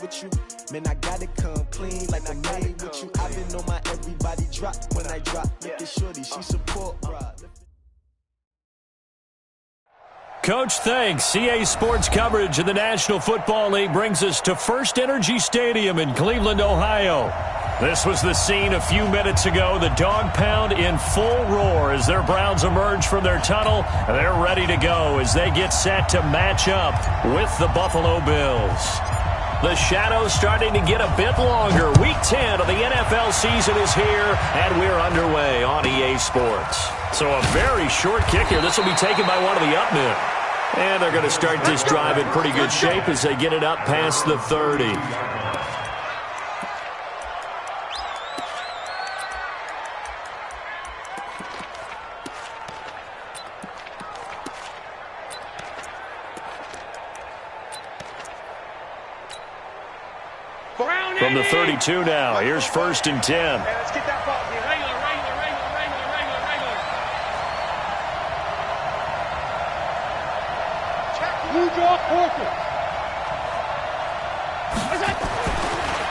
with you. Man, I gotta come clean like I'm made with you. I've been on my everybody drop when I drop. Look at shorty, she support. Coach, thanks. CA Sports coverage of the National Football League brings us to First Energy Stadium in Cleveland, Ohio. This was the scene a few minutes ago. The dog pound in full roar as their Browns emerge from their tunnel. They're ready to go as they get set to match up with the Buffalo Bills. The shadow's starting to get a bit longer. Week 10 of the NFL season is here, and we're underway on EA Sports. So a very short kick here. This will be taken by one of the up men. And they're going to start this drive in pretty good shape as they get it up past the 30. From the 32 now, here's 1st and 10. Let's get that ball. Regular.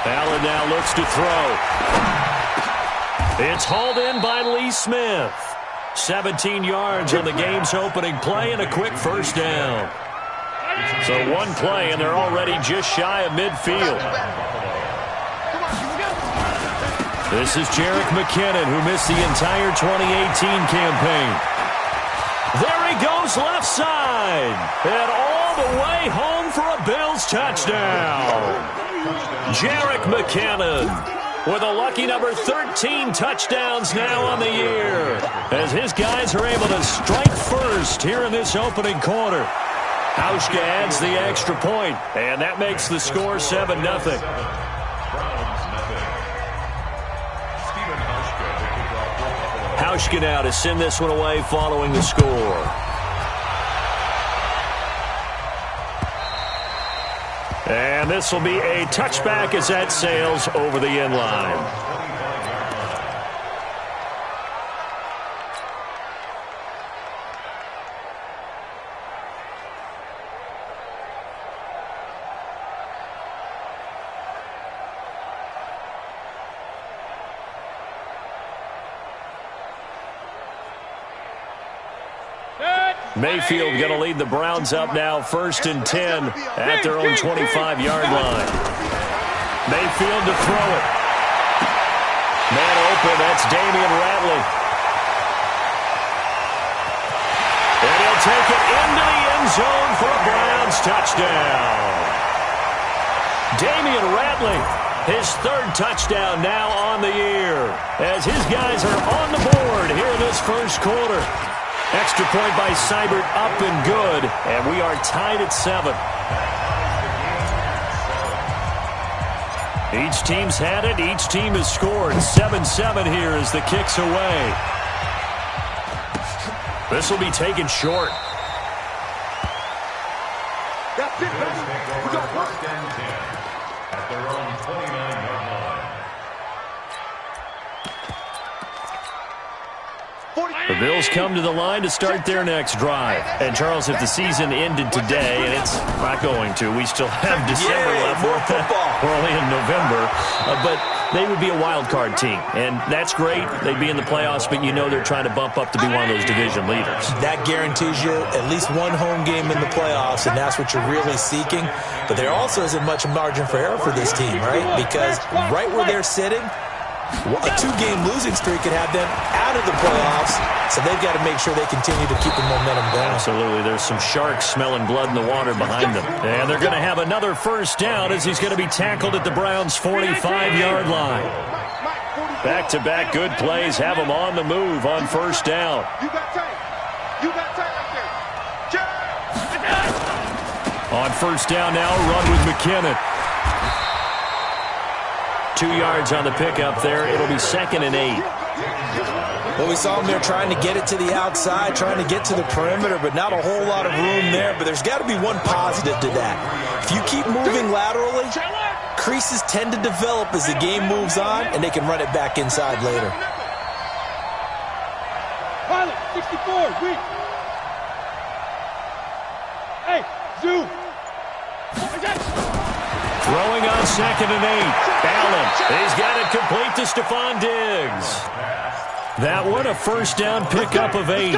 Allen now looks to throw. It's hauled in by Lee Smith. 17 yards on the game's opening play and a quick first down. So one play, and they're already just shy of midfield. This is Jerick McKinnon, who missed the entire 2018 campaign. There he goes left side. And all the way home for a Bills touchdown. Jerick McKinnon with a lucky number 13 touchdowns now on the year, as his guys are able to strike first here in this opening quarter. Hauschka adds the extra point, and that makes the score 7-0. Hauschka now to send this one away following the score. And this will be a touchback as that sails over the end line. Mayfield going to lead the Browns up now, 1st and 10 at their own 25-yard line. Mayfield to throw it. Man open, that's Damian Ratley. And he'll take it into the end zone for a Browns touchdown. Damian Ratley, his 3rd touchdown now on the year, as his guys are on the board here in this first quarter. Extra point by Seibert, up and good, and we are tied at 7. Each team's had it. Each team has scored. 7-7 here as the kick's away. This will be taken short. That's it, baby. We got 1st and 10 at their own 29-yard line. The Bills come to the line to start their next drive. And, Charles, if the season ended today, and it's not going to, we still have December left. More football. We're only in November. But they would be a wild card team. And that's great. They'd be in the playoffs, but you know they're trying to bump up to be one of those division leaders. That guarantees you at least one home game in the playoffs, and that's what you're really seeking. But there also isn't much margin for error for this team, right? Because right where they're sitting, a 2-game losing streak could have them out of the playoffs, so they've got to make sure they continue to keep the momentum going. Absolutely. There's some sharks smelling blood in the water behind them. And they're going to have another first down as he's going to be tackled at the Browns' 45-yard line. Back-to-back good plays have him on the move on first down. You got time. You got time right there. On first down now, run with McKinnon. 2 yards on the pickup there. It'll be 2nd and 8. Well, we saw them there trying to get it to the outside, trying to get to the perimeter, but not a whole lot of room there. But there's got to be one positive to that. If you keep moving laterally, creases tend to develop as the game moves on, and they can run it back inside later. Pilot, 64, weak. Hey, zoom. Throwing on 2nd and 8. Allen, he's got it complete to Stephon Diggs. That one, a first down pickup of 8.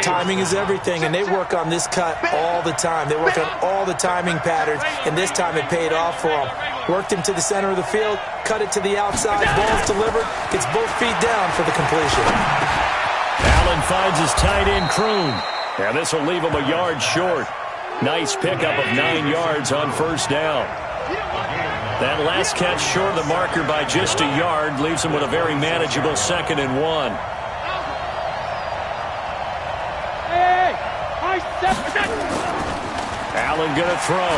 Timing is everything, and they work on this cut all the time. They work on all the timing patterns, and this time it paid off for them. Worked him to the center of the field, cut it to the outside, ball's delivered, gets both feet down for the completion. Allen finds his tight end, Kroon. And this will leave him a yard short. Nice pickup of 9 yards on first down. That last catch short of the marker by just a yard leaves him with a very manageable 2nd and 1. Allen going to throw.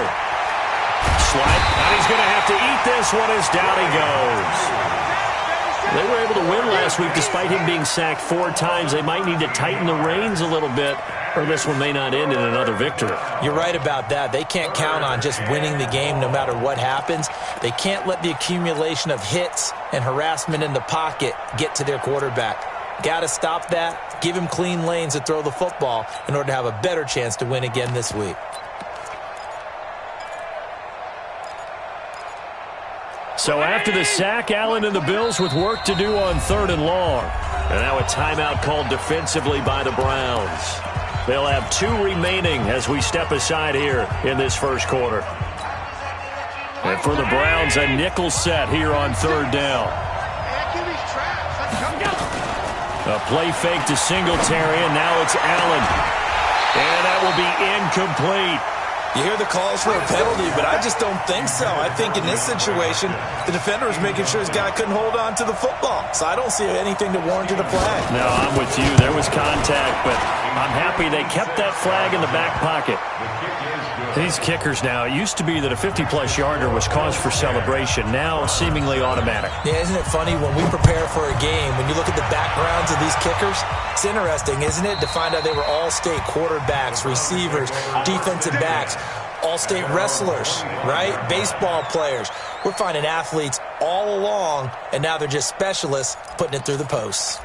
Slide, and he's going to have to eat this one as down he goes. They were able to win last week despite him being sacked 4 times. They might need to tighten the reins a little bit, or this one may not end in another victory. You're right about that. They can't count on just winning the game no matter what happens. They can't let the accumulation of hits and harassment in the pocket get to their quarterback. Got to stop that, give him clean lanes to throw the football in order to have a better chance to win again this week. So after the sack, Allen and the Bills with work to do on 3rd and long. And now a timeout called defensively by the Browns. They'll have 2 remaining as we step aside here in this first quarter. And for the Browns, a nickel set here on 3rd down. A play fake to Singletary, and now it's Allen. And that will be incomplete. You hear the calls for a penalty, but I just don't think so. I think in this situation, the defender was making sure his guy couldn't hold on to the football. So I don't see anything to warrant a flag. No, I'm with you. There was contact, but I'm happy they kept that flag in the back pocket. These kickers now, it used to be that a 50-plus yarder was cause for celebration. Now seemingly automatic. Yeah, isn't it funny when we prepare for a game, when you look at the backgrounds of these kickers, it's interesting, isn't it, to find out they were all-state quarterbacks, receivers, defensive backs, all-state wrestlers, right? Baseball players. We're finding athletes all along, and now they're just specialists putting it through the posts.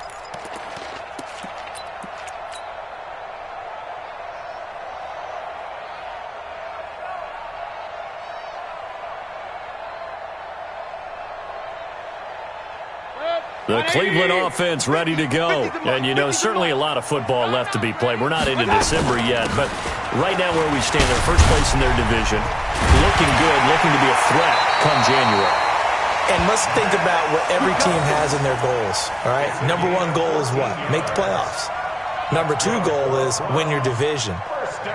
The Cleveland offense ready to go. And, you know, certainly a lot of football left to be played. We're not into December yet, but right now where we stand, they're first place in their division. Looking good, looking to be a threat come January. And let's think about what every team has in their goals, all right? Number 1 goal is what? Make the playoffs. Number 2 goal is win your division.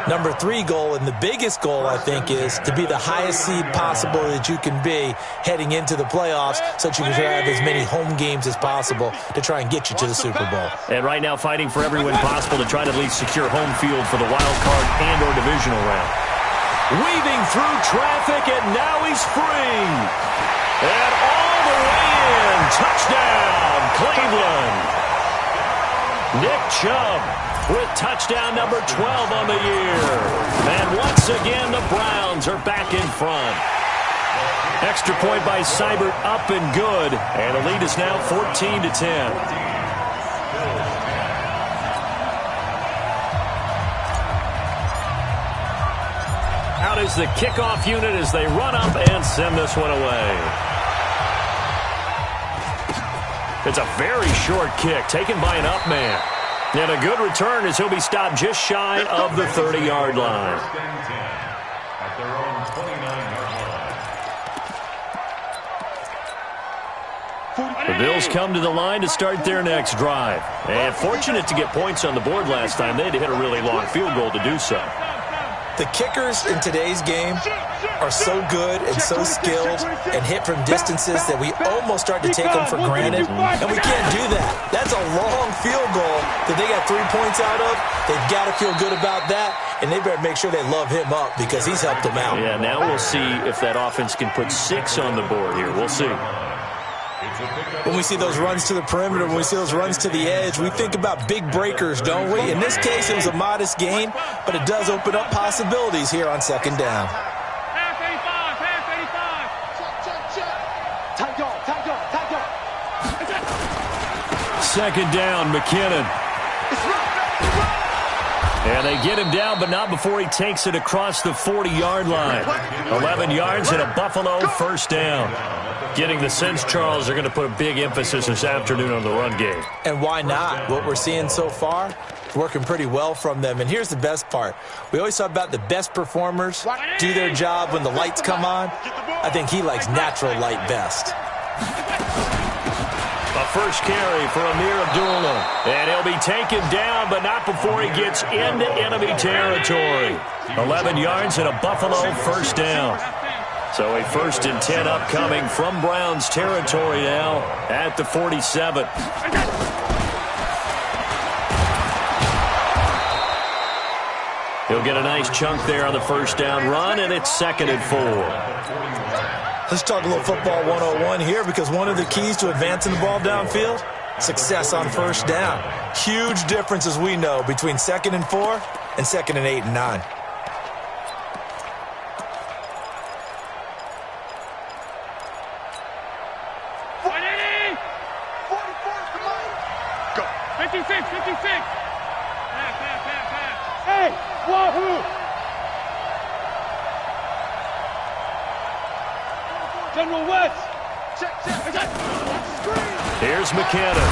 Number 3 goal, and the biggest goal, I think, is to be the highest seed possible that you can be heading into the playoffs so that you can have as many home games as possible to try and get you to the Super Bowl. And right now fighting for every win possible to try to at least secure home field for the wild card and or divisional round. Weaving through traffic, and now he's free. And all the way in. Touchdown, Cleveland. Nick Chubb with touchdown number 12 on the year. And once again, the Browns are back in front. Extra point by Seibert, up and good. And the lead is now 14-10. Out is the kickoff unit as they run up and send this one away. It's a very short kick taken by an up man. And a good return as he'll be stopped just shy of the 30-yard line. The Bills come to the line to start their next drive. And fortunate to get points on the board last time. They had to hit a really long field goal to do so. The kickers in today's game are so good and so skilled and hit from distances that we almost start to take them for granted, and we can't do that. That's a long field goal that they got 3 points out of. They've got to feel good about that, and they better make sure they love him up because he's helped them out. Yeah, now we'll see if that offense can put 6 on the board here. We'll see. When we see those runs to the perimeter, when we see those runs to the edge, we think about big breakers, don't we? In this case, it was a modest gain, but it does open up possibilities here on second down. Pass, Second down, McKinnon. And they get him down, but not before he takes it across the 40-yard line. 11 yards and a Buffalo first down. Getting the sense, Charles, they're going to put a big emphasis this afternoon on the run game. And why not? What we're seeing so far, working pretty well from them. And here's the best part. We always talk about the best performers do their job when the lights come on. I think he likes natural light best. A first carry for Amir Abdullah. And he'll be taken down, but not before he gets into enemy territory. 11 yards and a Buffalo first down. So a 1st and 10 upcoming from Browns territory now at the 47. He'll get a nice chunk there on the first down run, and it's 2nd and 4. Let's talk a little football 101 here, because one of the keys to advancing the ball downfield, success on first down. Huge difference, as we know, between 2nd and 4 and 2nd and 8 and 9. Here's McKinnon.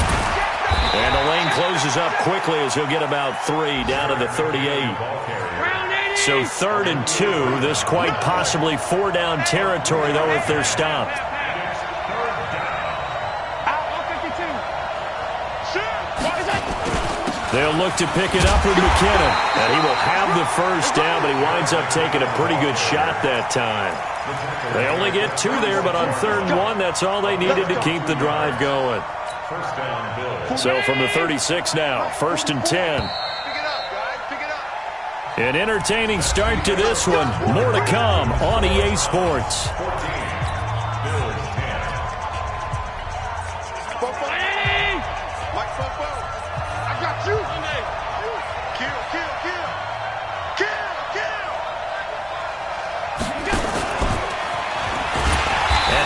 And the lane closes up quickly as he'll get about 3 down to the 38. So 3rd and 2. This quite possibly 4-down territory, though, if they're stopped. They'll look to pick it up with McKinnon. And he will have the first down, but he winds up taking a pretty good shot that time. They only get 2 there, but on 3rd and 1, that's all they needed to keep the drive going. So from the 36 now, 1st and 10. An entertaining start to this one. More to come on EA Sports.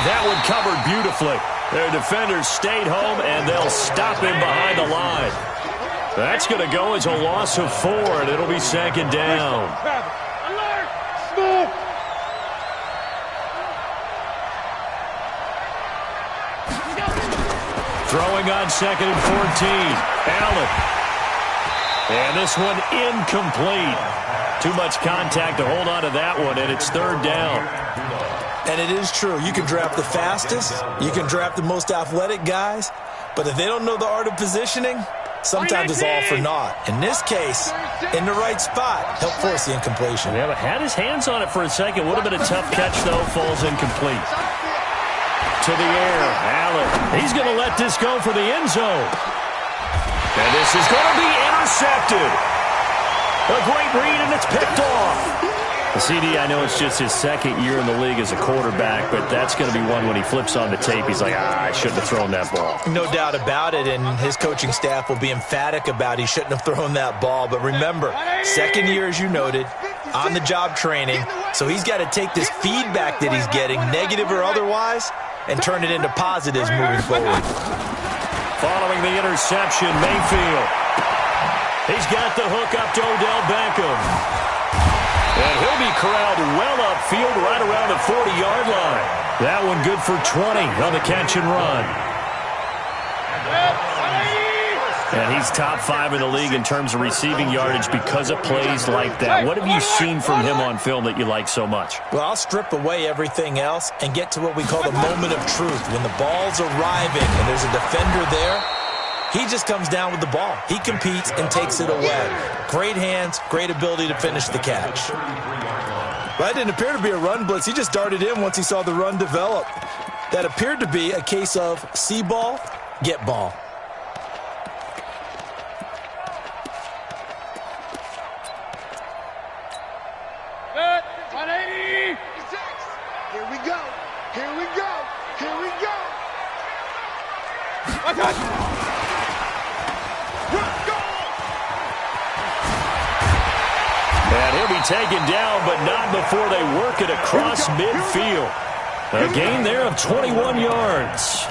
That one covered beautifully. Their defenders stayed home, and they'll stop him behind the line. That's going to go as a loss of 4, and it'll be 2nd down. Throwing on 2nd and 14. Allen. And this one incomplete. Too much contact to hold on to that one, and it's 3rd down. And it is true. You can draft the fastest. You can draft the most athletic guys. But if they don't know the art of positioning, sometimes it's all for naught. In this case, in the right spot, helped force the incompletion. Yeah, but had his hands on it for a second. Would have been a tough catch, though. Falls incomplete. To the air. Allen. He's going to let this go for the end zone. And this is going to be intercepted. A great read, and it's picked off. CD, I know it's just his 2nd year in the league as a quarterback, but that's going to be one when he flips on the tape. He's like, I shouldn't have thrown that ball. No doubt about it, and his coaching staff will be emphatic about he shouldn't have thrown that ball. But remember, 2nd year, as you noted, on-the-job training, so he's got to take this feedback that he's getting, negative or otherwise, and turn it into positives moving forward. Following the interception, Mayfield. He's got the hook up to Odell Beckham. And he'll be corralled well upfield right around the 40-yard line. That one good for 20 on the catch and run. And he's top 5 in the league in terms of receiving yardage because of plays like that. What have you seen from him on film that you like so much? Well, I'll strip away everything else and get to what we call the moment of truth. When the ball's arriving and there's a defender there, he just comes down with the ball. He competes and takes it away. Great hands, great ability to finish the catch. That didn't appear to be a run blitz. He just darted in once he saw the run develop. That appeared to be a case of see ball, get ball. Good. 180. Here we go. Here we go. Here we go. And he'll be taken down, but not before they work it across midfield. A gain there of 21 yards.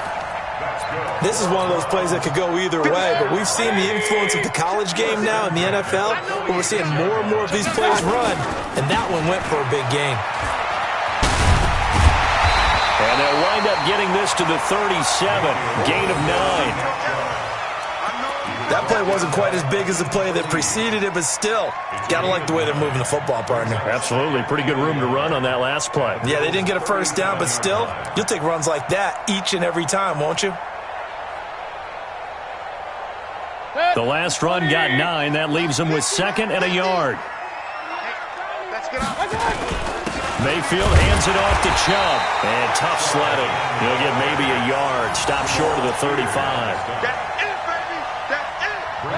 This is one of those plays that could go either way, but we've seen the influence of the college game now in the NFL, where we're seeing more and more of these plays run, and that one went for a big gain. And they'll wind up getting this to the 37, gain of 9. That play wasn't quite as big as the play that preceded it, but still, got to like the way they're moving the football, partner. Absolutely. Pretty good room to run on that last play. Yeah, they didn't get a first down, but still, you'll take runs like that each and every time, won't you? The last run got 9. That leaves them with 2nd and a yard. Mayfield hands it off to Chubb. And tough sledding. He'll get maybe a yard. Stop short of the 35.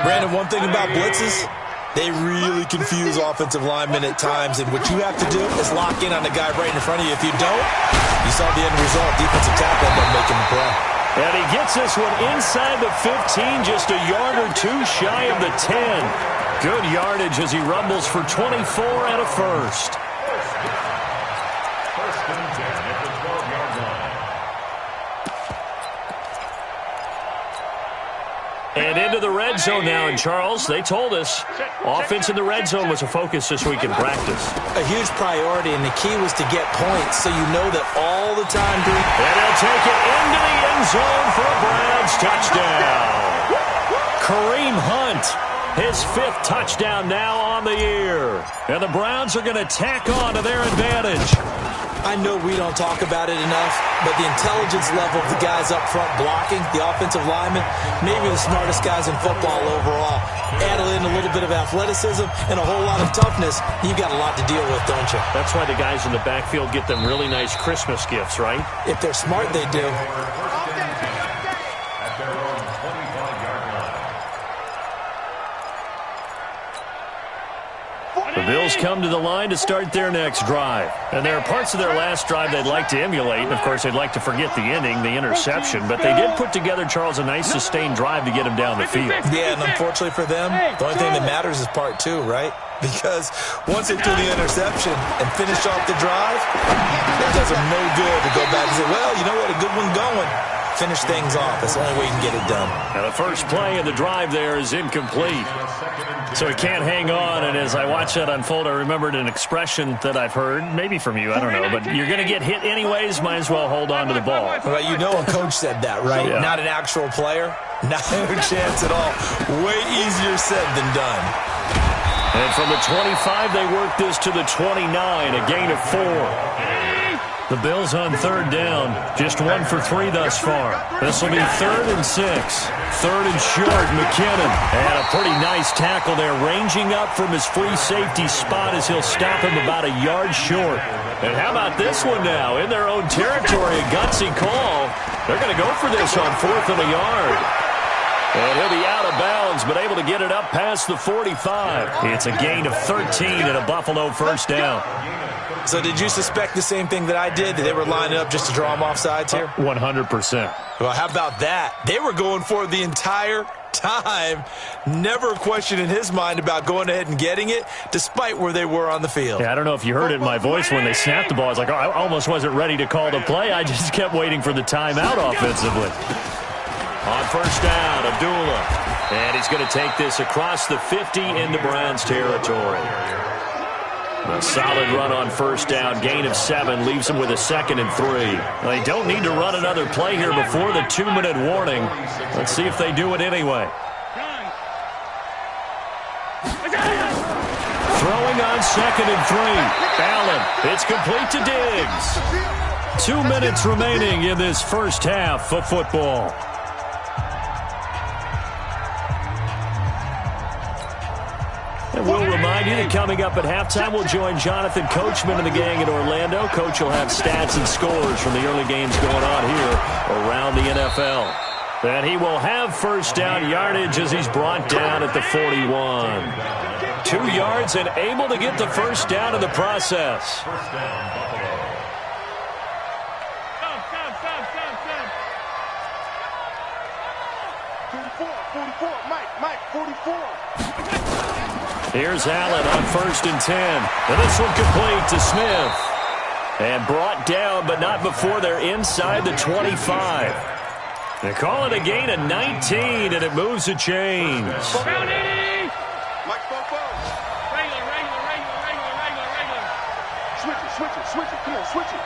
Brandon, one thing about blitzes, they really confuse offensive linemen at times, and what you have to do is lock in on the guy right in front of you. If you don't, you saw the end result. Defensive tackle ended up making the play. And he gets this one inside the 15, just a yard or 2 shy of the 10. Good yardage as he rumbles for 24 and a first. First and 10 at the 12-yard line. And into the red zone now, and Charles, they told us offense in the red zone was a focus this week in practice. A huge priority, and the key was to get points so you know that all the time. And they'll take it into the end zone for a Browns touchdown. Kareem Hunt, his 5th touchdown now on the year. And the Browns are going to tack on to their advantage. I know we don't talk about it enough, but the intelligence level of the guys up front blocking, the offensive linemen, maybe the smartest guys in football overall. Add in a little bit of athleticism and a whole lot of toughness, you've got a lot to deal with, don't you? That's why the guys in the backfield get them really nice Christmas gifts, right? If they're smart, they do. At their own 25-yard line. The Bills come to the line to start their next drive. And there are parts of their last drive they'd like to emulate. And, of course, they'd like to forget the ending, the interception. But they did put together, Charles, a nice sustained drive to get him down the field. Yeah, and unfortunately for them, the only thing that matters is part 2, right? Because once they threw the interception and finished off the drive, it does them no good to go back and say, well, you know what, a good one going. Finish things off. That's the only way you can get it done. Now, the first play of the drive there is incomplete. So he can't hang on, and as I watch that unfold, I remembered an expression that I've heard, maybe from you, I don't know, but you're going to get hit anyways, might as well hold on to the ball. Well, you know a coach said that, right? Yeah. Not an actual player. Not a chance at all. Way easier said than done. And from the 25, they work this to the 29, a gain of 4. The Bills on 3rd down, just 1 for 3 thus far. This will be 3rd and 6. 3rd and short, McKinnon. And a pretty nice tackle there, ranging up from his free safety spot as he'll stop him about a yard short. And how about this one now? In their own territory, a gutsy call. They're going to go for this on 4th and a yard. And he'll be out of bounds, but able to get it up past the 45. It's a gain of 13 and a Buffalo first down. So did you suspect the same thing that I did, that they were lining up just to draw them off sides here? 100%. Well, how about that? They were going for it the entire time. Never a question in his mind about going ahead and getting it, despite where they were on the field. Yeah, I don't know if you heard it in my voice when they snapped the ball. I was like, oh, I almost wasn't ready to call the play. I just kept waiting for the timeout offensively. On first down, Abdullah. And he's going to take this across the 50 into Browns territory. A solid run on first down, gain of 7, leaves them with a 2nd and 3. They don't need to run another play here before the 2-minute warning. Let's see if they do it anyway. Throwing on 2nd and 3. Allen, it's complete to Diggs. 2 minutes remaining in this first half of football. And we'll remind you that coming up at halftime, we'll join Jonathan Coachman and the gang in Orlando. Coach will have stats and scores from the early games going on here around the NFL. And he will have first down yardage as he's brought down at the 41. 2 yards and able to get the first down in the process. First down, Buffalo. 44, Mike, 44. Here's Allen on 1st and 10. And this one complete to Smith. And brought down, but not before they're inside the 25. They call it a gain of 19, and it moves the chains. Round 80. Mike Fofo. Regular. Switch it. Come on, switch it.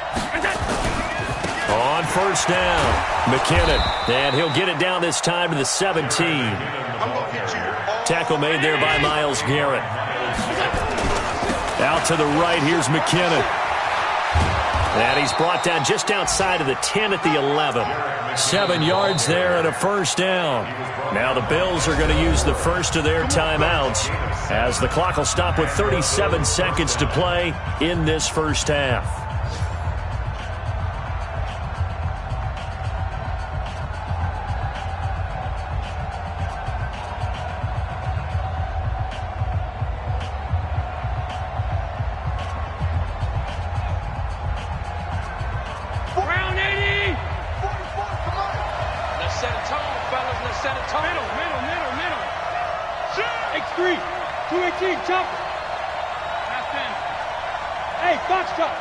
On first down, McKinnon. And he'll get it down this time to the 17. Tackle made there by Myles Garrett. Out to the right, here's McKinnon. And he's brought down just outside of the 10 at the 11. 7 yards there and a first down. Now the Bills are going to use the first of their timeouts as the clock will stop with 37 seconds to play in this first half.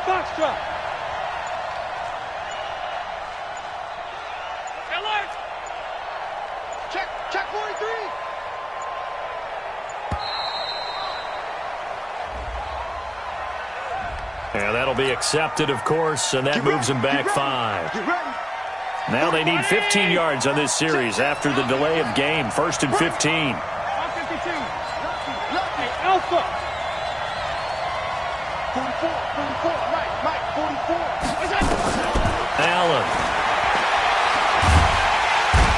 Foxtrot. Alert! Check 43. And that'll be accepted, of course, and that moves them back 5. Now they need 15 yards on this series after the delay of game. 1st and 15. 152. Alpha. 44. Mike, 44. Allen.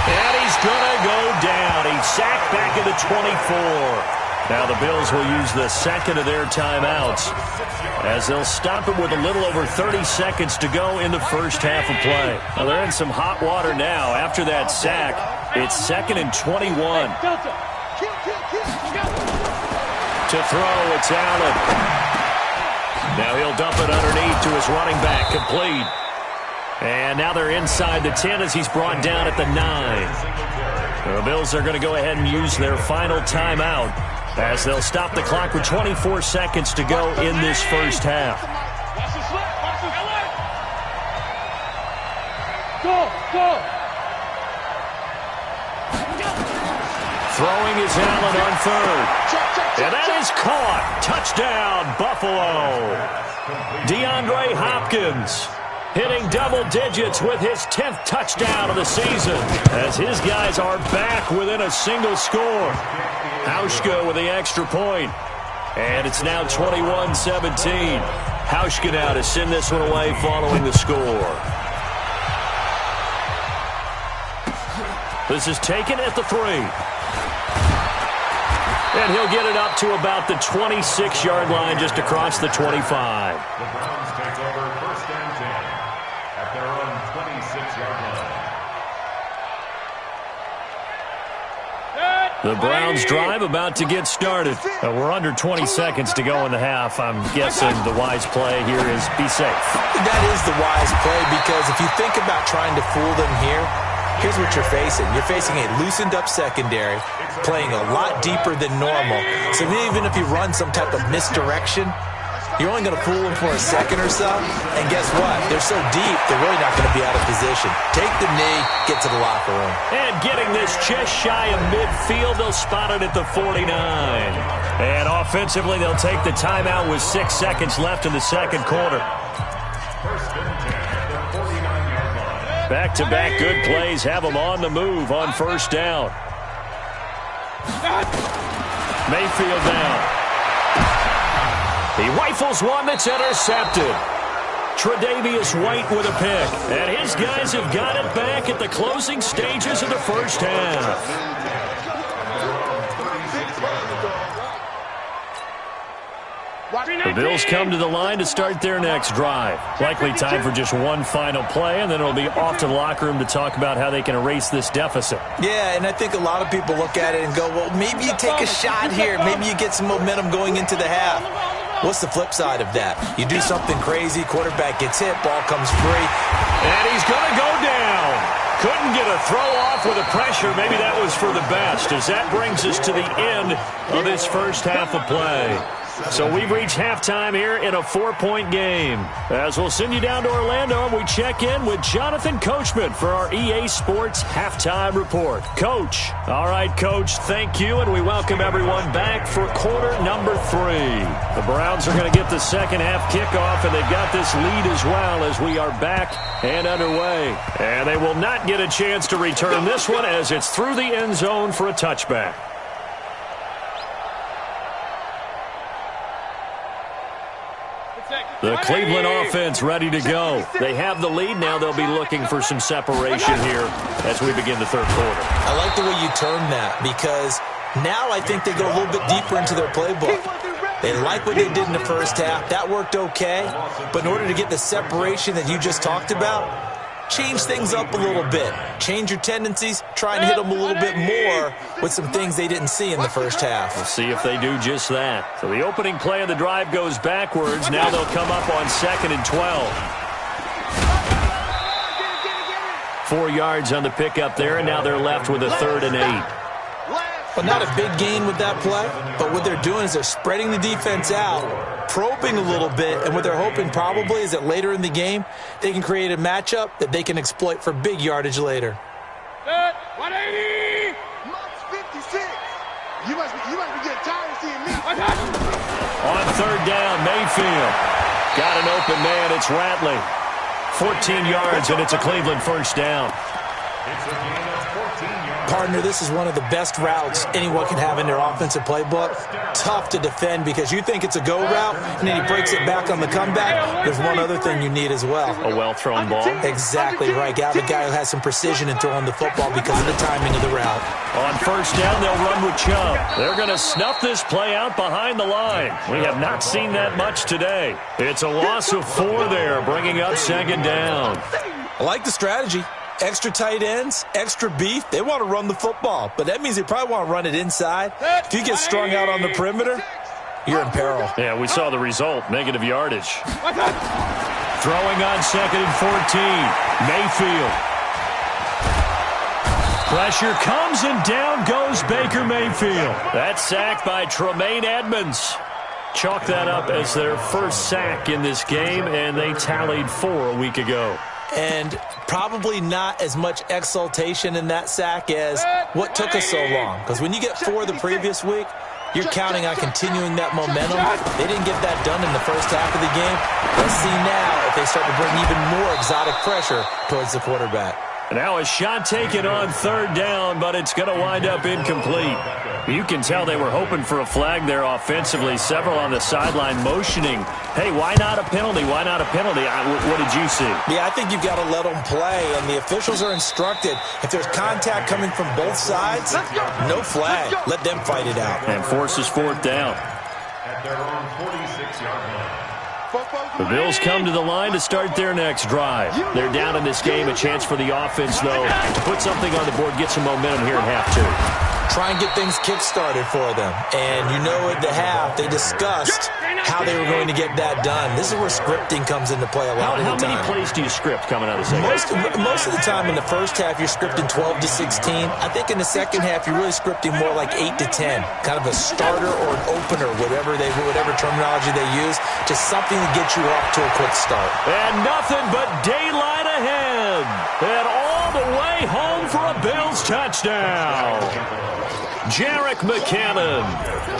And he's going to go down. He's sacked back at the 24. Now the Bills will use the second of their timeouts as they'll stop it with a little over 30 seconds to go in the first half of play. Well, they're in some hot water now. After that sack, it's 2nd and 21. To throw, it's Allen. Now he'll dump it underneath to his running back, complete. And now they're inside the 10 as he's brought down at the 9. The Bills are going to go ahead and use their final timeout as they'll stop the clock with 24 seconds to go in this first half. Go! Throwing is Allen on 3rd. And that is caught. Touchdown, Buffalo. DeAndre Hopkins hitting double digits with his 10th touchdown of the season as his guys are back within a single score. Hauschka with the extra point. And it's now 21-17. Hauschka now to send this one away following the score. This is taken at the 3. And he'll get it up to about the 26-yard line just across the 25. The Browns take over 1st and 10 at their own 26-yard line. The Browns drive about to get started. We're under 20 seconds to go in the half. I'm guessing the wise play here is be safe. That is the wise play because if you think about trying to fool them here, here's what you're facing. You're facing a loosened-up secondary, playing a lot deeper than normal. So even if you run some type of misdirection, you're only going to fool them for a second or so. And guess what? They're so deep, they're really not going to be out of position. Take the knee, get to the locker room. And getting this just shy of midfield, they'll spot it at the 49. And offensively, they'll take the timeout with 6 seconds left in the second quarter. 1st and 10 at the 49-yard line. Back-to-back good plays have them on the move on first down. Mayfield now. He rifles one that's intercepted. Tre'Davious White with a pick. And his guys have got it back at the closing stages of the first half. The Bills come to the line to start their next drive. Likely time for just one final play, and then it'll be off to the locker room to talk about how they can erase this deficit. Yeah, and I think a lot of people look at it and go, well, maybe you take a shot here. Maybe you get some momentum going into the half. What's the flip side of that? You do something crazy, quarterback gets hit, ball comes free. And he's going to go down. Couldn't get a throw off with the pressure. Maybe that was for the best, as that brings us to the end of this first half of play. So we've reached halftime here in a 4-point game. As we'll send you down to Orlando, and we check in with Jonathan Coachman for our EA Sports Halftime Report. Coach. All right, Coach, thank you, and we welcome everyone back for quarter number 3. The Browns are going to get the second half kickoff, and they've got this lead as well as we are back and underway. And they will not get a chance to return this one as it's through the end zone for a touchback. The Cleveland offense ready to go. They have the lead. Now they'll be looking for some separation here as we begin the third quarter. I like the way you term that because now I think they go a little bit deeper into their playbook. They like what they did in the first half. That worked okay. But in order to get the separation that you just talked about, change things up a little bit. Change your tendencies. Try and hit them a little bit more with some things they didn't see in the first half. We'll see if they do just that. So the opening play of the drive goes backwards. Now they'll come up on 2nd and 12. 4 yards on the pickup there, and now they're left with a 3rd and 8. Well, not a big gain with that play, but what they're doing is they're spreading the defense out, probing a little bit, and what they're hoping probably is that later in the game, they can create a matchup that they can exploit for big yardage later. 180! Marks 56. You must be getting tired of seeing me. On 3rd down, Mayfield. Got an open man. It's Ratley. 14 yards, and it's a Cleveland first down. It's a gain of 14 yards. Partner, this is one of the best routes anyone can have in their offensive playbook. Tough to defend because you think it's a go route, and then he breaks it back on the comeback. There's one other thing you need as well. A well-thrown ball. Exactly right. Got a guy who has some precision in throwing the football because of the timing of the route. On 1st down, they'll run with Chubb. They're going to snuff this play out behind the line. We have not seen that much today. It's a loss of 4 there, bringing up 2nd down. I like the strategy. Extra tight ends, extra beef. They want to run the football, but that means they probably want to run it inside. If you get strung out on the perimeter, you're in peril. Yeah, we saw the result, negative yardage. Throwing on 2nd and 14. Mayfield. Pressure comes, and down goes Baker Mayfield. That's sacked by Tremaine Edmonds. Chalk that up as their first sack in this game, and they tallied 4 a week ago. And probably not as much exultation in that sack as what took us so long. Because when you get 4 the previous week, you're counting on continuing that momentum. They didn't get that done in the first half of the game. Let's see now if they start to bring even more exotic pressure towards the quarterback. Now a shot taken on 3rd down, but it's going to wind up incomplete. You can tell they were hoping for a flag there offensively. Several on the sideline motioning, hey, why not a penalty? Why not a penalty? What did you see? Yeah, I think you've got to let them play, and the officials are instructed. If there's contact coming from both sides, no flag. Let them fight it out. And forces 4th down. At their own 46-yard line. The Bills come to the line to start their next drive. They're down in this game. A chance for the offense, though, to put something on the board, get some momentum here in half 2. Try and get things kick-started for them. And you know at the half, they discussed how they were going to get that done. This is where scripting comes into play a lot of the time. How many plays do you script coming out of the second half? Most of the time in the first half, you're scripting 12 to 16. I think in the second half, you're really scripting more like 8 to 10. Kind of a starter or an opener, whatever terminology they use. Just something to get you off to a quick start. And nothing but daylight ahead. And all the way home for a Bills touchdown. Jerick McKinnon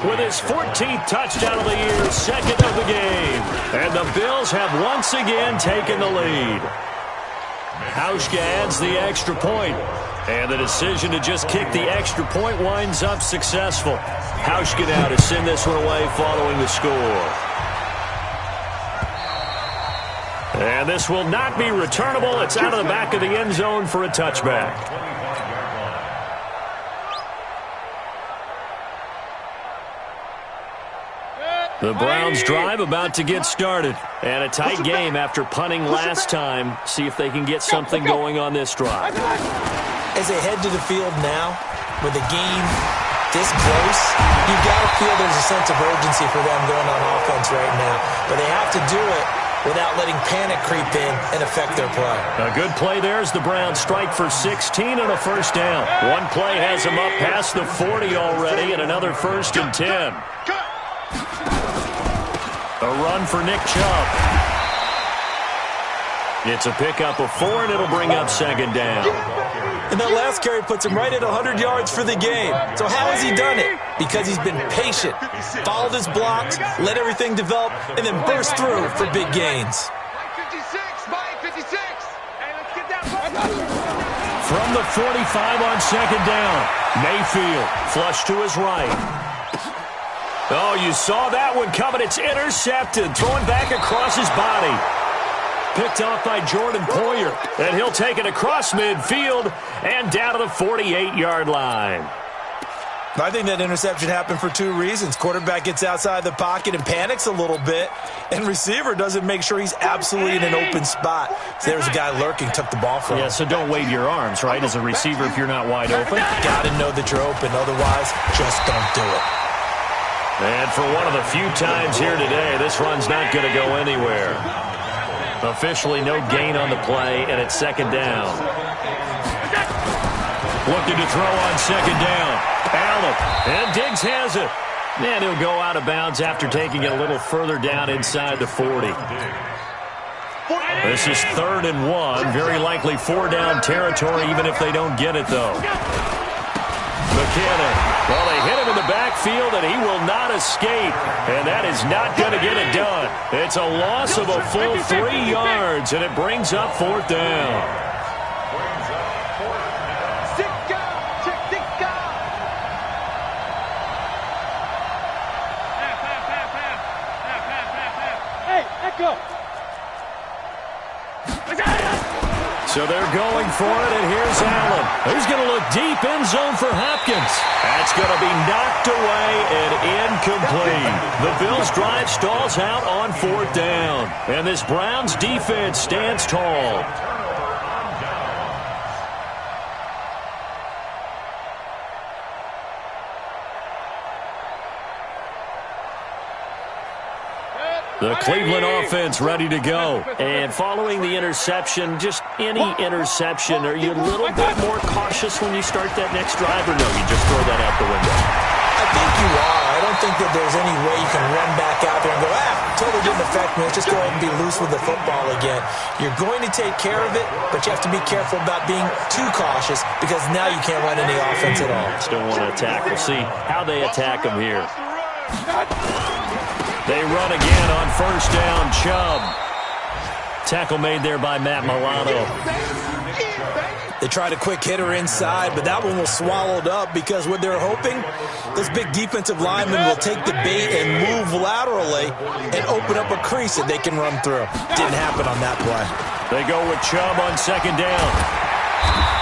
with his 14th touchdown of the year, 2nd of the game. And the Bills have once again taken the lead. Hauschka adds the extra point. And the decision to just kick the extra point winds up successful. Hauschka now to send this one away following the score. And this will not be returnable. It's out of the back of the end zone for a touchback. The Browns drive about to get started. And a tight game after punting last time. See if they can get something going on this drive. As they head to the field now, with the game this close, you've got to feel there's a sense of urgency for them going on offense right now. But they have to do it without letting panic creep in and affect their play. A good play there as the Browns strike for 16 and a first down. One play has them up past the 40 already, and another 1st and 10. A run for Nick Chubb. It's a pickup of 4, and it'll bring up second down. And that last carry puts him right at 100 yards for the game. So how has he done it? Because he's been patient, followed his blocks, let everything develop, and then burst through for big gains. From the 45 on second down, Mayfield flush to his right. Oh, you saw that one coming. It's intercepted, thrown back across his body. Picked off by Jordan Poyer, and he'll take it across midfield and down to the 48-yard line. I think that interception happened for 2 reasons. Quarterback gets outside the pocket and panics a little bit, and receiver doesn't make sure he's absolutely in an open spot. So there's a guy lurking, took the ball from him. Yeah, so don't wave your arms, right, as a receiver if you're not wide open. Got to know that you're open. Otherwise, just don't do it. And for one of the few times here today, this run's not going to go anywhere. Officially no gain on the play, and it's second down. Looking to throw on second down. Allen, and Diggs has it. And he'll go out of bounds after taking it a little further down inside the 40. This is 3rd and 1. Very likely 4-down territory, even if they don't get it, though. McKinnon. Well, they hit him in the backfield, and he will not escape. And that is not going to get it done. It's a loss of a full 3 yards, and it brings up 4th down. So they're going for it, and here's Allen. Who's going to look deep in zone for Hopkins? That's going to be knocked away and incomplete. The Bills' drive stalls out on 4th down, and this Browns defense stands tall. The Cleveland offense ready to go. And following the interception, just any interception, are you a little bit more cautious when you start that next drive, or no, you just throw that out the window? I think you are. I don't think that there's any way you can run back out there and go, totally didn't affect me. Let's just go ahead and be loose with the football again. You're going to take care of it, but you have to be careful about being too cautious because now you can't run any offense at all. Still want to attack. We'll see how they attack them here. They run again on 1st down. Chubb. Tackle made there by Matt Milano. They tried a quick hitter inside, but that one was swallowed up because what they're hoping, those big defensive linemen will take the bait and move laterally and open up a crease that they can run through. Didn't happen on that play. They go with Chubb on 2nd down.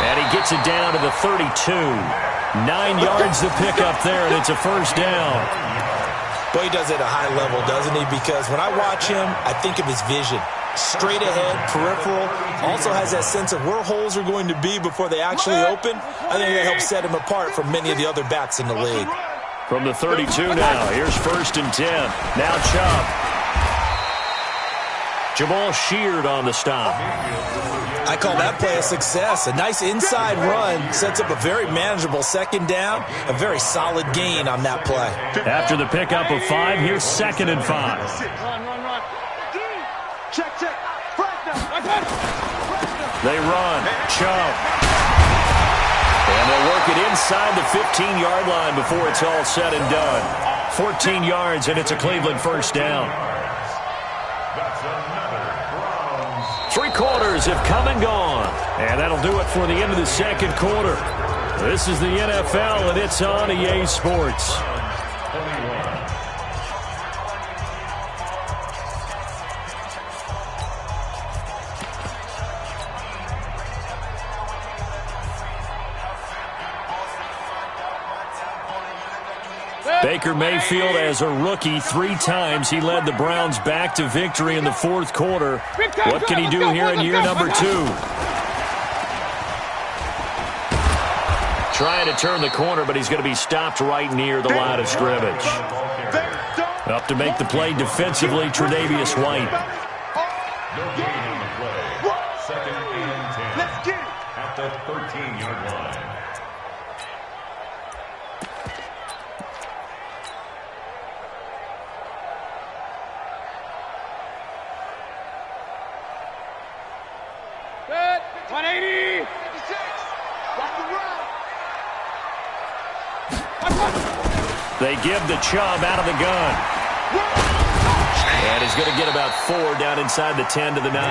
And he gets it down to the 32. 9 yards to pick up there, and it's a 1st down. Boy, he does it at a high level, doesn't he? Because when I watch him, I think of his vision. Straight ahead, peripheral. Also has that sense of where holes are going to be before they actually open. I think that helps set him apart from many of the other backs in the league. From the 32 now, here's 1st and 10. Now Chubb. Jamal Sheard on the stop. I call that play a success. A nice inside run sets up a very manageable 2nd down. A very solid gain on that play. After the pickup of 5, here's 2nd and 5. Run. Check. They run. Chubb. And they'll work it inside the 15-yard line before it's all said and done. 14 yards, and it's a Cleveland 1st down. 3 quarters have come and gone. And that'll do it for the end of the 2nd quarter. This is the NFL, and it's on EA Sports. Baker Mayfield, as a rookie, 3 times he led the Browns back to victory in the 4th quarter. What can he do here in year number 2? Trying to turn the corner, but he's going to be stopped right near the line of scrimmage. Up to make the play defensively, Tre'Davious White. No gain on the play. 2nd and 10. At the 13-yard line. 180. 56. Rock the run. They give the Chubb out of the gun. And he's going to get about 4 down inside the 10 to the 9.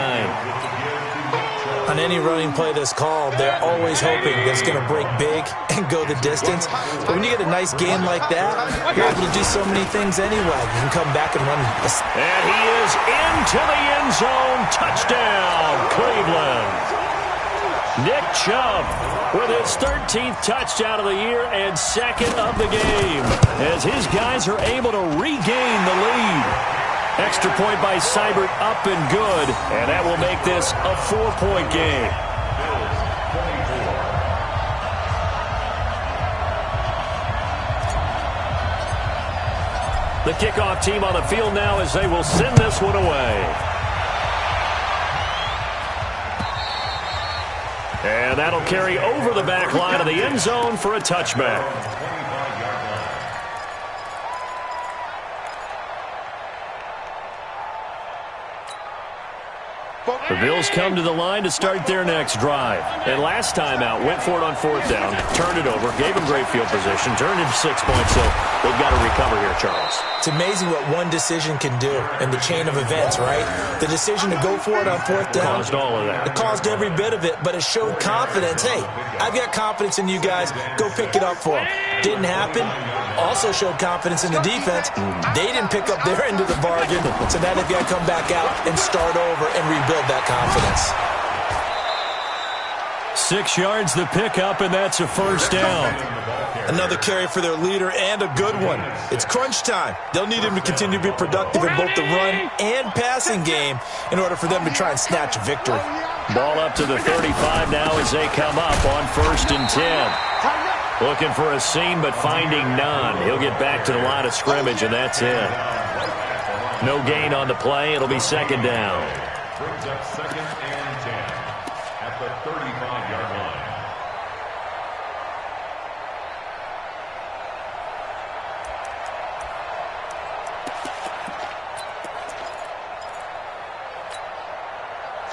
On any running play that's called, they're always hoping that it's going to break big and go the distance. But when you get a nice game like that, you're able to do so many things anyway. You can come back and run. And he is into the end zone. Touchdown, Cleveland. Nick Chubb with his 13th touchdown of the year and 2nd of the game, as his guys are able to regain the lead. Extra point by Seibert, up and good, and that will make this a 4-point game. The kickoff team on the field now as they will send this one away. And that'll carry over the back line of the end zone for a touchback. The Bills come to the line to start their next drive. And last time out, went for it on 4th down, turned it over, gave them great field position, turned into 6 points, so they've got to recover here, Charles. It's amazing what one decision can do in the chain of events, right? The decision to go for it on 4th down. Caused all of that. It caused every bit of it, but it showed confidence. Hey, I've got confidence in you guys. Go pick it up for them. Didn't happen. Also showed confidence in the defense. They didn't pick up their end of the bargain, so now they've got to come back out and start over and rebuild that confidence. 6 yards the pickup, and that's a 1st down. Another carry for their leader, and a good one. It's crunch time. They'll need him to continue to be productive in both the run and passing game in order for them to try and snatch a victory. Ball up to the 35 now as they come up on 1st and 10. Looking for a seam, but finding none. He'll get back to the line of scrimmage, and that's it. No gain on the play. It'll be 2nd down. Brings up 2nd and 10 at the 35-yard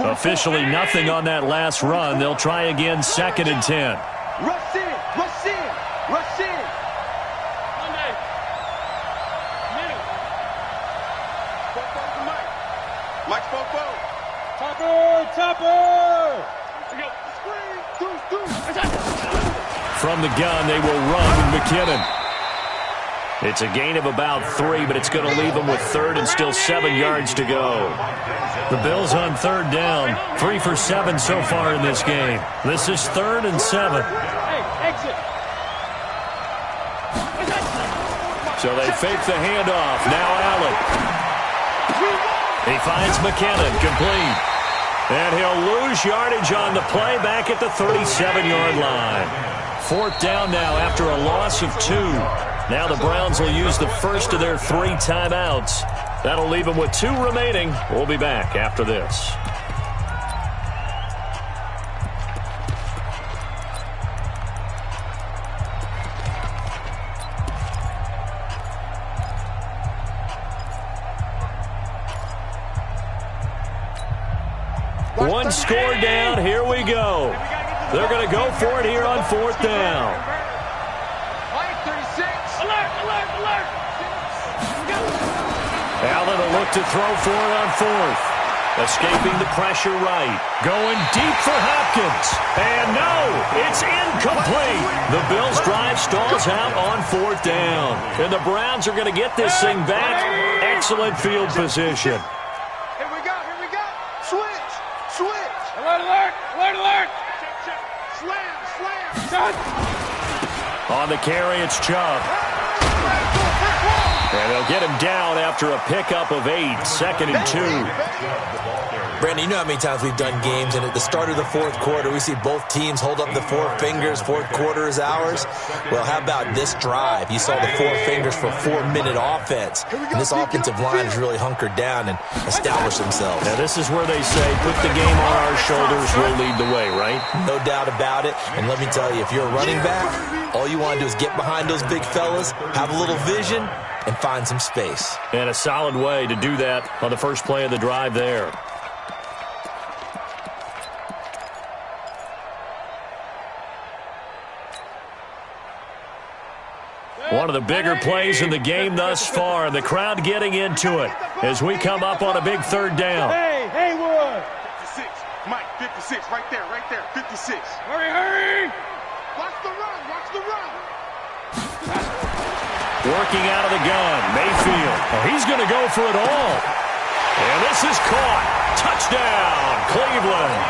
line. Officially nothing on that last run. They'll try again 2nd and 10. Rush in, rush in, rush in. Monday. Middle. Popo to Mike. Mike Popo. Topper. Screen. From the gun, they will run with McKinnon. It's a gain of about 3, but it's going to leave them with 3rd and still 7 yards to go. The Bills on 3rd down, 3 for 7 so far in this game. This is 3rd and 7. So they fake the handoff. Now Allen. He finds McKinnon, complete. And he'll lose yardage on the play back at the 37-yard line. 4th down now after a loss of 2. Now the Browns will use the first of their 3 timeouts. That'll leave them with 2 remaining. We'll be back after this. One score down. Here we go. They're going to go for it here on 4th down. Allen will look to throw for it on 4th. Escaping the pressure right. Going deep for Hopkins. And no, it's incomplete. The Bills' drive stalls out on 4th down. And the Browns are going to get this thing back. Excellent field position. Here we go. Switch. Alert. Slam. On the carry, it's Chubb. And they'll get him down after a pickup of 8, 2nd and 2. Brandon, you know how many times we've done games, and at the start of the 4th quarter, we see both teams hold up the 4 fingers, 4th quarter is ours. Well, how about this drive? You saw the 4 fingers for a 4-minute offense. And this offensive line has really hunkered down and established themselves. Now, this is where they say, put the game on our shoulders, we'll lead the way, right? No doubt about it. And let me tell you, if you're a running back, all you want to do is get behind those big fellas, have a little vision, and find some space. And a solid way to do that on the first play of the drive there. One of the bigger plays in the game thus far, and the crowd getting into it as we come up on a big third down. Hey, Haywood! 56, Mike, 56, right there, 56. Hurry! Watch the run! Working out of the gun, Mayfield. Oh, he's going to go for it all. And this is caught. Touchdown, Cleveland.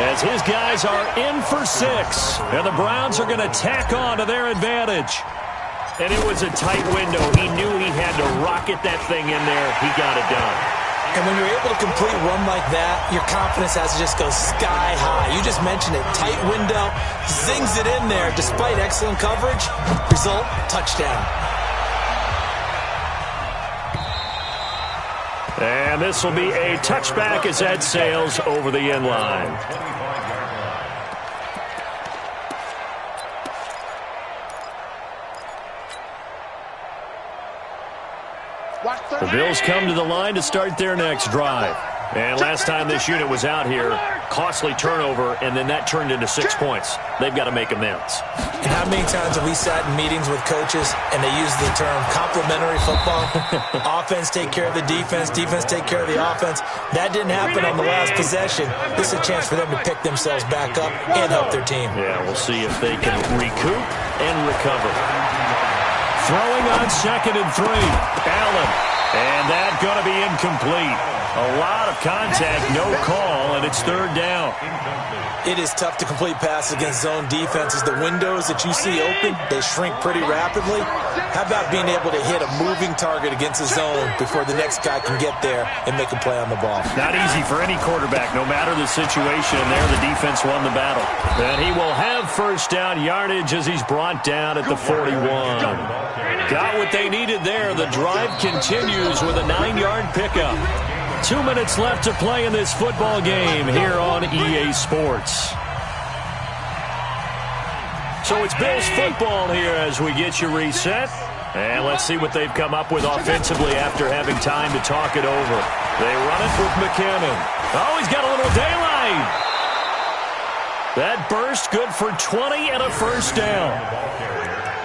As his guys are in for 6. And the Browns are going to tack on to their advantage. And it was a tight window. He knew he had to rocket that thing in there. He got it done. And when you're able to complete a run like that, your confidence has to just go sky high. You just mentioned it. Tight window, zings it in there despite excellent coverage. Result, touchdown. And this will be a touchback as that sails over the end line. The Bills come to the line to start their next drive. And last time this unit was out here, costly turnover, and then that turned into 6 points. They've got to make amends. And how many times have we sat in meetings with coaches and they use the term complementary football? Offense take care of the defense, defense take care of the offense. That didn't happen on the last possession. This is a chance for them to pick themselves back up and help their team. Yeah, we'll see if they can recoup and recover. Throwing on 2nd and 3. Allen. And that's going to be incomplete. A lot of contact, no call, and it's 3rd down. It is tough to complete passes against zone defenses. The windows that you see open, they shrink pretty rapidly. How about being able to hit a moving target against a zone before the next guy can get there and make a play on the ball? Not easy for any quarterback, no matter the situation. And there, the defense won the battle. And he will have 1st down yardage as he's brought down at the 41. Got what they needed there. The drive continues with a 9-yard pickup. 2 minutes left to play in this football game here on EA Sports. So it's Bills football here as we get you reset. And let's see what they've come up with offensively after having time to talk it over. They run it with McKinnon. Oh, he's got a little daylight. That burst good for 20 and a 1st down.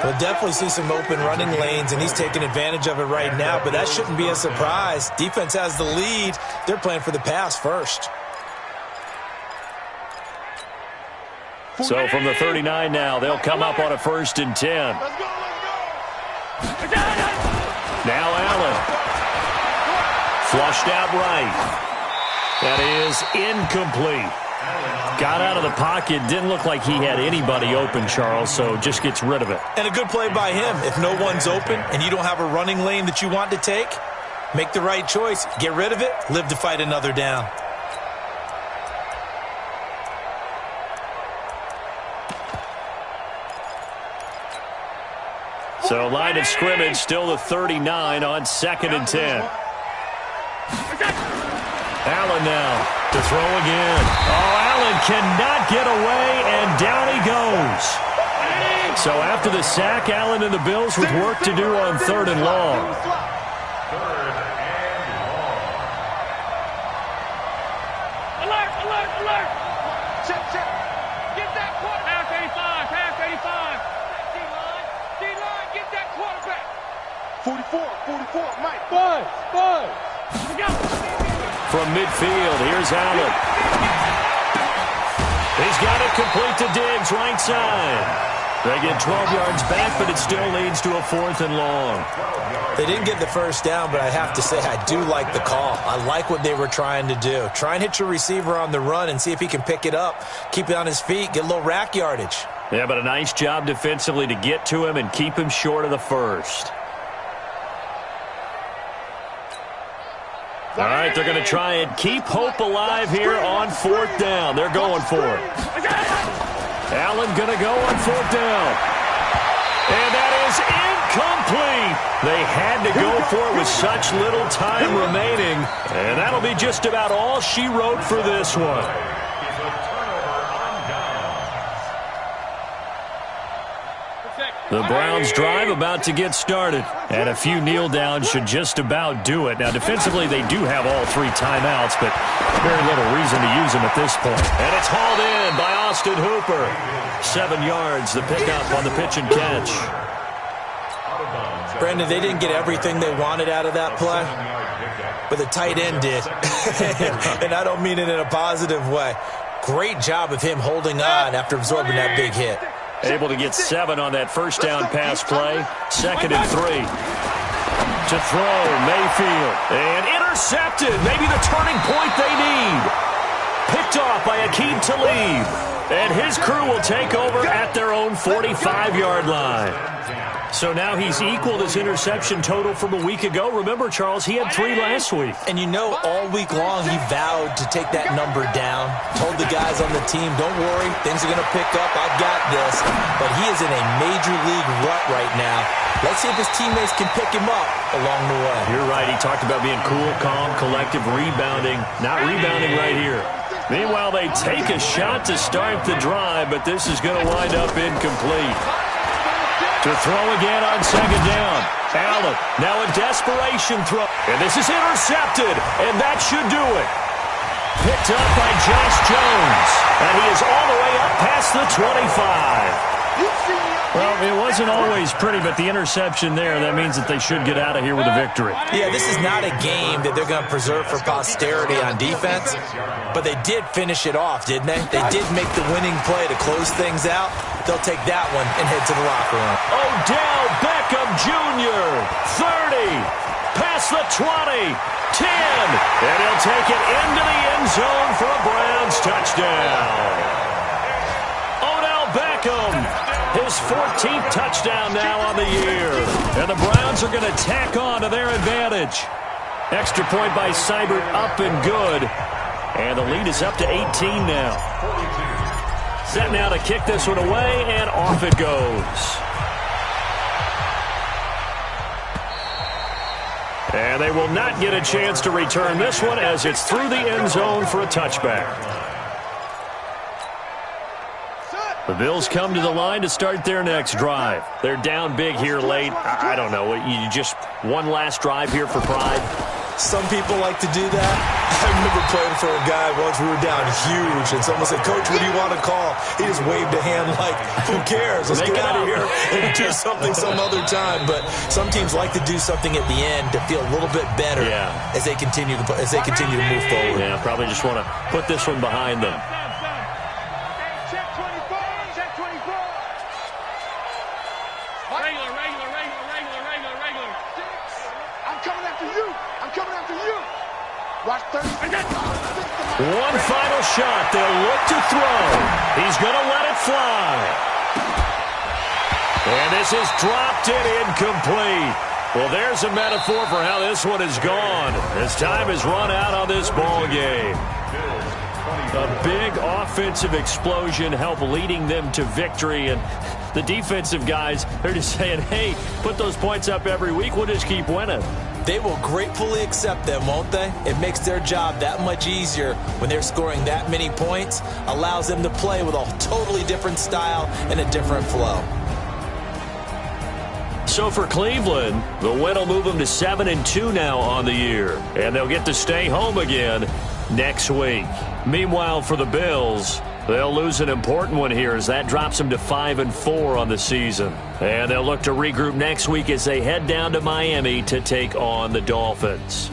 We'll definitely see some open running lanes, and he's taking advantage of it right now, but that shouldn't be a surprise. Defense has the lead. They're playing for the pass first. So from the 39 now, they'll come up on a 1st and 10. Now Allen. Flushed out right. That is incomplete. Got out of the pocket. Didn't look like he had anybody open, Charles, so just gets rid of it. And a good play by him. If no one's open and you don't have a running lane that you want to take, make the right choice. Get rid of it. Live to fight another down. So line of scrimmage still the 39 on 2nd and 10. Allen now to throw again. Oh, Allen cannot get away, and down he goes. So after the sack, Allen and the Bills with work to do on 3rd and long. Alert! Check. Get that quarterback. Pass 85. D-line, get that quarterback. 44, Mike. Buzz. From midfield, here's Allen. He's got it complete to Diggs, right side. They get 12 yards back, but it still leads to a 4th and long. They didn't get the 1st down, but I have to say I do like the call. I like what they were trying to do. Try and hit your receiver on the run and see if he can pick it up. Keep it on his feet, get a little rack yardage. Yeah, but a nice job defensively to get to him and keep him short of the 1st. All right, they're going to try and keep hope alive here on 4th down. They're going for it. Allen going to go on 4th down. And that is incomplete. They had to go for it with such little time remaining. And that'll be just about all she wrote for this one. The Browns drive about to get started. And a few kneel downs should just about do it. Now, defensively, they do have all 3 timeouts, but very little reason to use them at this point. And it's hauled in by Austin Hooper. 7 yards, the pickup on the pitch and catch. Brandon, they didn't get everything they wanted out of that play, but the tight end did. And I don't mean it in a positive way. Great job of him holding on after absorbing that big hit. Able to get 7 on that first down pass play. 2nd and 3. To throw, Mayfield. And intercepted. Maybe the turning point they need. Picked off by Aqib Talib. And his crew will take over at their own 45-yard line. So now he's equaled his interception total from a week ago. Remember, Charles, he had 3 last week. And you know, all week long he vowed to take that number down. Told the guys on the team, don't worry, things are going to pick up. I've got this. But he is in a major league rut right now. Let's see if his teammates can pick him up along the way. You're right. He talked about being cool, calm, collective, rebounding. Not rebounding right here. Meanwhile, they take a shot to start the drive, but this is going to wind up incomplete. To throw again on 2nd down. Allen, now a desperation throw. And this is intercepted, and that should do it. Picked up by Josh Jones. And he is all the way up past the 25. Well, it wasn't always pretty, but the interception there, that means that they should get out of here with a victory. Yeah, this is not a game that they're going to preserve for posterity on defense, but they did finish it off, didn't they? They did make the winning play to close things out. They'll take that one and head to the locker room. Odell Beckham Jr., 30, past the 20, 10, and he'll take it into the end zone for a Browns touchdown. Odell Beckham, his 14th touchdown now on the year. And the Browns are going to tack on to their advantage. Extra point by Seibert, up and good. And the lead is up to 18 now. Set now to kick this one away, and off it goes. And they will not get a chance to return this one as it's through the end zone for a touchback. The Bills come to the line to start their next drive. They're down big here late. I don't know. You just one last drive here for pride? Some people like to do that. I remember playing for a guy once. We were down huge, and someone said, Coach, what do you want to call? He just waved a hand like, who cares? Let's get out of here and do something some other time. But some teams like to do something at the end to feel a little bit better as they continue to move forward. Yeah, probably just want to put this one behind them. One final shot. They'll look to throw. He's going to let it fly. And this is dropped in incomplete. Well, there's a metaphor for how this one is gone. As time has run out on this ball game. A big offensive explosion helped leading them to victory. And the defensive guys, they're just saying, hey, put those points up every week. We'll just keep winning. They will gratefully accept them, won't they? It makes their job that much easier when they're scoring that many points. Allows them to play with a totally different style and a different flow. So for Cleveland, the win will move them to 7-2 now on the year. And they'll get to stay home again next week. Meanwhile, for the Bills, they'll lose an important one here as that drops them to 5-4 on the season. And they'll look to regroup next week as they head down to Miami to take on the Dolphins.